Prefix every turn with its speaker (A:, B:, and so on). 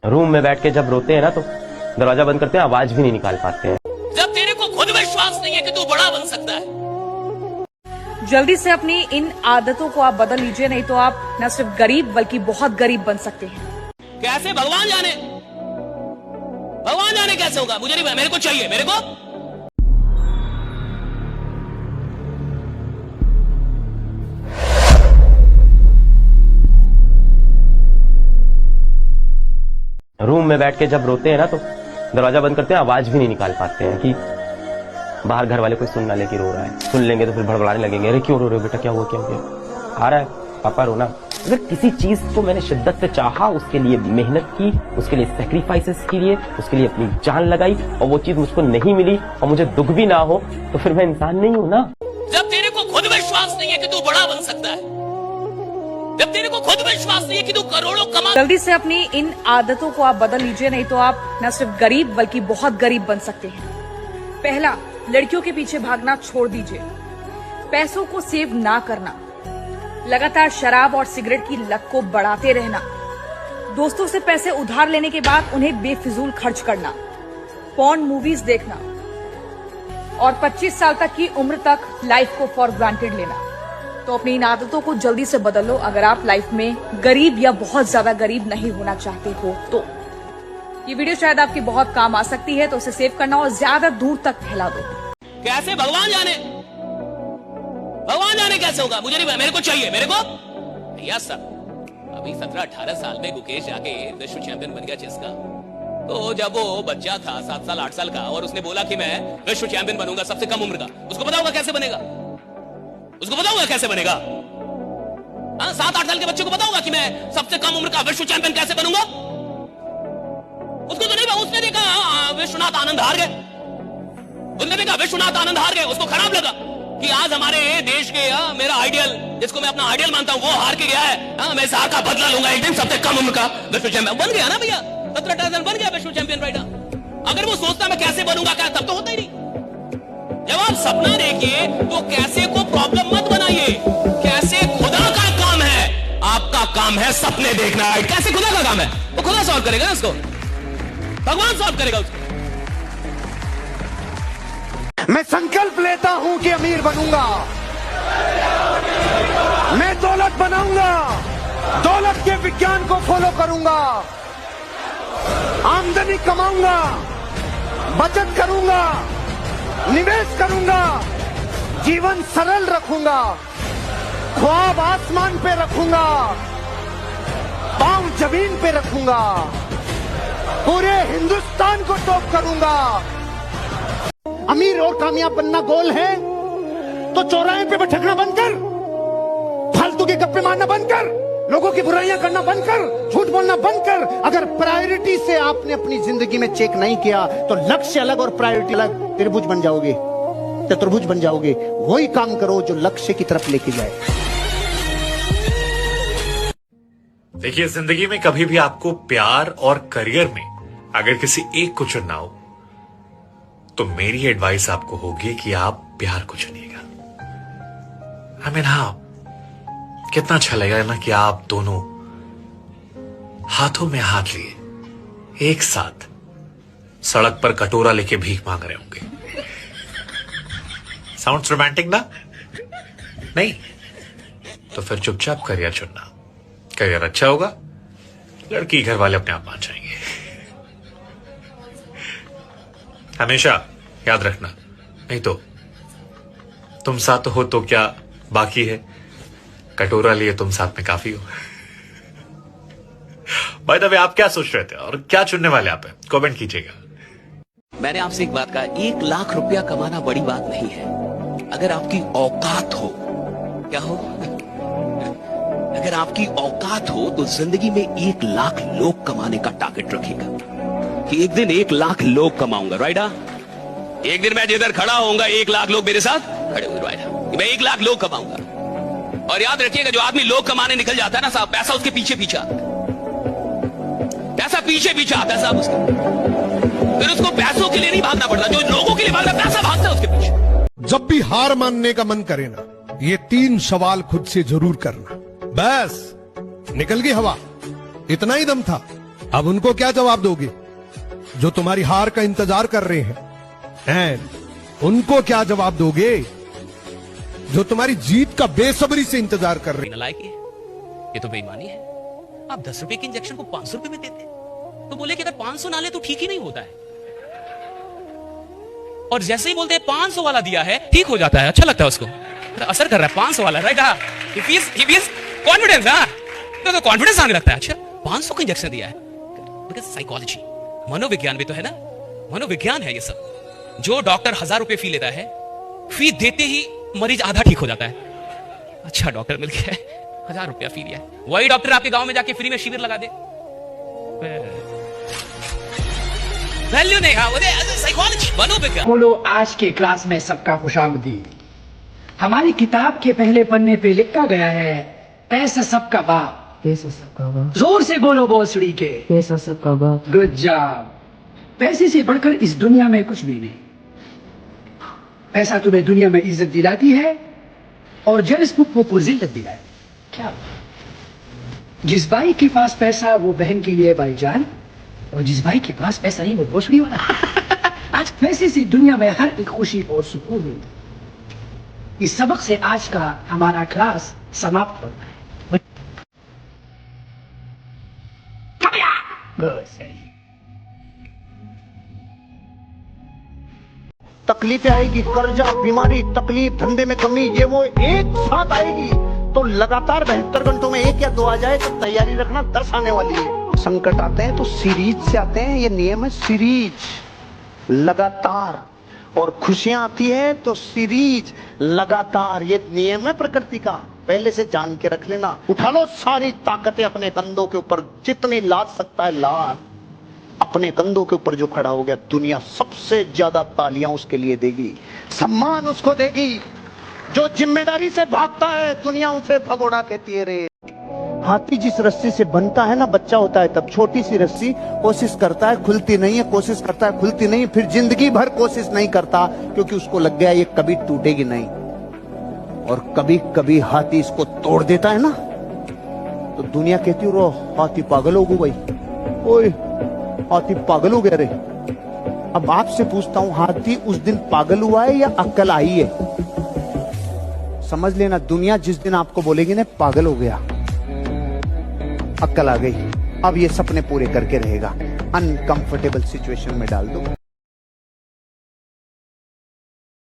A: Room में बैठ के जब रोते हैं ना तो दरवाजा बंद करते हैं, आवाज भी नहीं निकाल पाते हैं।
B: जब तेरे को खुद विश्वास नहीं है कि तू बड़ा बन सकता है।
C: जल्दी से अपनी इन आदतों को आप बदल लीजिए, नहीं तो आप न सिर्फ गरीब बल्कि बहुत गरीब बन सकते हैं।
B: कैसे भगवान जाने कैसे होगा, मुझे नहीं, मेरे को चाहिए, मेरे को।
A: रूम में बैठ के जब रोते हैं ना तो दरवाजा बंद करते हैं, आवाज भी नहीं निकाल पाते हैं कि बाहर घर वाले कोई सुन ना ले कि रो रहा है। सुन लेंगे तो फिर भड़बड़ाने लगेंगे, अरे क्यों रो रहे हो बेटा, क्या हुआ क्या हुआ, आ रहा है पापा रोना। अगर किसी चीज को मैंने शिद्दत से चाहा, उसके लिए मेहनत की, उसके लिए सैक्रिफाइसेस किए, उसके लिए अपनी जान लगाई और वो चीज मुझको नहीं मिली और मुझे दुख भी ना हो, तो फिर मैं इंसान नहीं हूं ना।
B: जब तेरे को खुद विश्वास नहीं है कि तू बड़ा बन सकता है, जब तेरे को खुद विश्वास नहीं है कि तू करोड़ों कमा।
C: जल्दी से अपनी इन आदतों को आप बदल लीजिए, नहीं तो आप न सिर्फ गरीब बल्कि बहुत गरीब बन सकते हैं। पहला, लड़कियों के पीछे भागना छोड़ दीजिए। पैसों को सेव ना करना, लगातार शराब और सिगरेट की लत को बढ़ाते रहना, दोस्तों से पैसे उधार लेने के बाद उन्हें बेफिजूल खर्च करना, पॉर्न मूवीज देखना और 25 साल तक की उम्र तक लाइफ को फॉर ग्रांटेड लेना। तो अपनी इन आदतों को जल्दी से बदल लो अगर आप लाइफ में गरीब या बहुत ज्यादा गरीब नहीं होना चाहते हो तो। ये वीडियो शायद आपके बहुत काम आ सकती है, तो उसे सेव करना और ज्यादा दूर तक फैला दो।
B: कैसे भगवान जाने कैसे होगा, मुझे नहीं, मेरे को चाहिए, मेरे को। भैया सर, अभी 17-18 साल में गुकेश आके विश्व चैंपियन बन गया चेस का। तो जब वो बच्चा था 7 साल 8 साल का और उसने बोला कि मैं विश्व चैंपियन बनूंगा सबसे कम उम्र का, उसको पता होगा कैसे बनेगा, उसको पता होगा कैसे बनेगा। 7-8 साल के बच्चे को पता होगा कि मैं सबसे कम उम्र का विश्व चैंपियन कैसे बनूंगा। उसको तो नहीं, उसने देखा विश्वनाथ आनंद हार गए, उसने देखा विश्वनाथ आनंद हार गए, उसको खराब लगा कि आज हमारे देश के मेरा आइडियल, जिसको मैं अपना आइडियल मानता हूं, वो हार के गया है। मैं इस हार का बदला लूंगा एक दिन, सबसे कम उम्र का विश्व चैंपियन बन गया ना भैया। 17-18 साल बन गया विश्व चैंपियन राइट। अगर वो सोचता मैं कैसे बनूंगा क्या, तब तो होता ही नहीं। जब आप सपना देखिए तो कैसे को प्रॉब्लम मत बनाइए। कैसे खुदा का काम है, आपका काम है सपने देखना। कैसे खुदा का काम है, वो खुदा सॉल्व करेगा ना उसको, भगवान सॉल्व करेगा उसको।
D: मैं संकल्प लेता हूं कि अमीर बनूंगा, मैं दौलत बनाऊंगा, दौलत के विज्ञान को फॉलो करूंगा, आमदनी कमाऊंगा, बचत करूंगा, निवेश करूंगा, जीवन सरल रखूंगा, ख्वाब आसमान पे रखूंगा, पांव जमीन पे रखूंगा, पूरे हिंदुस्तान को टॉप करूंगा। अमीर और कामयाब बनना गोल है तो चौराहे पे भटकना बंद कर, फालतू के गप्पे मारना बंद कर, लोगों की बुराइयां करना बंद कर, झूठ बोलना बंद कर। अगर प्रायोरिटी से आपने अपनी जिंदगी में चेक नहीं किया तो लक्ष्य अलग और प्रायोरिटी अलग, त्रिभुज बन जाओगे, चतुर्भुज बन जाओगे। वही काम करो जो लक्ष्य की तरफ लेके जाए।
E: देखिए, जिंदगी में कभी भी आपको प्यार और करियर में अगर किसी एक को चुनना हो तो मेरी एडवाइस आपको होगी कि आप प्यार को चुनिएगा। हाँ, कितना अच्छा लगेगा ना कि आप दोनों हाथों में हाथ लिए एक साथ सड़क पर कटोरा लेके भीख मांग रहे होंगे। साउंड्स रोमांटिक ना? नहीं तो फिर चुपचाप करियर चुनना। करियर अच्छा होगा, लड़की घर वाले अपने आप मान जाएंगे। हमेशा याद रखना, नहीं तो तुम साथ हो तो क्या बाकी है, कटोरा लिए तुम साथ में काफी हो। बाय द वे, आप क्या सोच रहे थे और क्या चुनने वाले आप हैं, कमेंट कीजिएगा।
B: मैंने आपसे एक बात कहा, 1 लाख रुपया कमाना बड़ी बात नहीं है अगर आपकी औकात हो। क्या हो? अगर आपकी औकात हो तो जिंदगी में 1 लाख लोग कमाने का टारगेट रखेगा कि एक दिन 1 लाख लोग कमाऊंगा। राइट? एक दिन मैं जिधर खड़ा होऊंगा 1 लाख लोग मेरे साथ खड़े होंगे। राइट? मैं 1 लाख लोग कमाऊंगा। और याद रखिएगा, जो आदमी लोग कमाने निकल जाता है ना साहब, पैसा उसके पीछे पीछे आता है, पैसा पीछे पीछे आता है साहब उसके। फिर उसको पैसों के लिए नहीं भागना पड़ता, जो लोगों के लिए भागना, पैसा भागता है उसके पीछे।
F: जब भी हार मानने का मन करे ना, ये 3 सवाल खुद से जरूर करना। बस निकल गई हवा, इतना ही दम था। अब उनको क्या जवाब दोगे जो तुम्हारी हार का इंतजार कर रहे हैं? एंड उनको क्या जवाब दोगे जो तुम्हारी जीत का बेसब्री से इंतजार कर रहे हैं?
B: नालायक ये तो बेईमानी है। आप 10 रुपए के इंजेक्शन को 500 रुपए में देते, तो बोले कि अगर 500 ना ले तो ठीक ही नहीं होता है, और जैसे ही बोलते हैं 500 वाला दिया है ठीक हो जाता है, अच्छा लगता है उसको, तो असर कर रहा है 500 वाला, राइट? कॉन्फिडेंस, हाँ, तो कॉन्फिडेंस आने लगता है। अच्छा 500 का इंजेक्शन दिया है, बिकॉज साइकोलॉजी, मनोविज्ञान भी तो है ना, मनोविज्ञान है ये सब। जो डॉक्टर 1000 रुपए फी लेता है, फी देते ही मरीज आधा ठीक हो जाता है। अच्छा डॉक्टर मिल गया है, 1000 रुपया फी लिया है, वही डॉक्टर आपके गांव में जाके फ्री में शिविर लगा दे, वैल्यू नहीं। हाँ, साइकोलॉजी, मनोविज्ञान।
G: बोलो आज के क्लास में सबका खुशामदीद। हमारी किताब के पहले पन्ने पे लिखा गया है, पैसा सबका बाप।
H: पैसा सबका बाप,
G: जोर से बोलो भोसड़ी के।
H: पैसा सबका बाप।
G: Good job. पैसे से बढ़कर इस दुनिया में कुछ भी नहीं। पैसा तुम्हें दुनिया में इज्जत दिलाती है और जेलस बुक को जिल्लत दिलाए। क्या जिस भाई के पास पैसा वो बहन के लिए भाईजान, और जिस भाई के पास पैसा नहीं वो भोसड़ी वाला। आज पैसे से दुनिया में हर एक खुशी और सुकून मिलता है। इस सबक से आज का हमारा क्लास समाप्त होता है।
D: तकलीफें आएगी, कर्जा, बीमारी, तकलीफ, धंधे में कमी, ये वो एक साथ आएगी, तो लगातार 72 घंटों में 1 या 2 आ जाए तो तैयारी रखना 10 आने वाली है। संकट आते हैं तो सीरीज से आते हैं, ये नियम है सीरीज, लगातार। और खुशियां आती है तो सीरीज, लगातार, ये नियम है प्रकृति का। पहले से जान के रख लेना। उठा लो सारी ताकतें अपने कंधों के ऊपर, जितनी लाद सकता है लाद। अपने कंधों के ऊपर जो खड़ा हो गया, दुनिया सबसे ज्यादा तालियां उसके लिए देगी, सम्मान उसको देगी। जो जिम्मेदारी से भागता है, दुनिया उसे भगोड़ा कहती है रे। हाथी जिस रस्सी से बनता है ना, बच्चा होता है तब, छोटी सी रस्सी, कोशिश करता है खुलती नहीं है, कोशिश करता है खुलती नहीं, फिर जिंदगी भर कोशिश नहीं करता क्योंकि उसको लग गया ये कभी टूटेगी नहीं। और कभी कभी हाथी इसको तोड़ देता है ना, तो दुनिया कहती रो हाथी पागल हो गई, ओए हाथी पागल हो गया रे। अब आपसे पूछता हूं, हाथी उस दिन पागल हुआ है या अक्ल आई है? समझ लेना, दुनिया जिस दिन आपको बोलेगी ना पागल हो गया, अक्ल आ गई, अब ये सपने पूरे करके रहेगा, अनकंफर्टेबल सिचुएशन में डाल दो।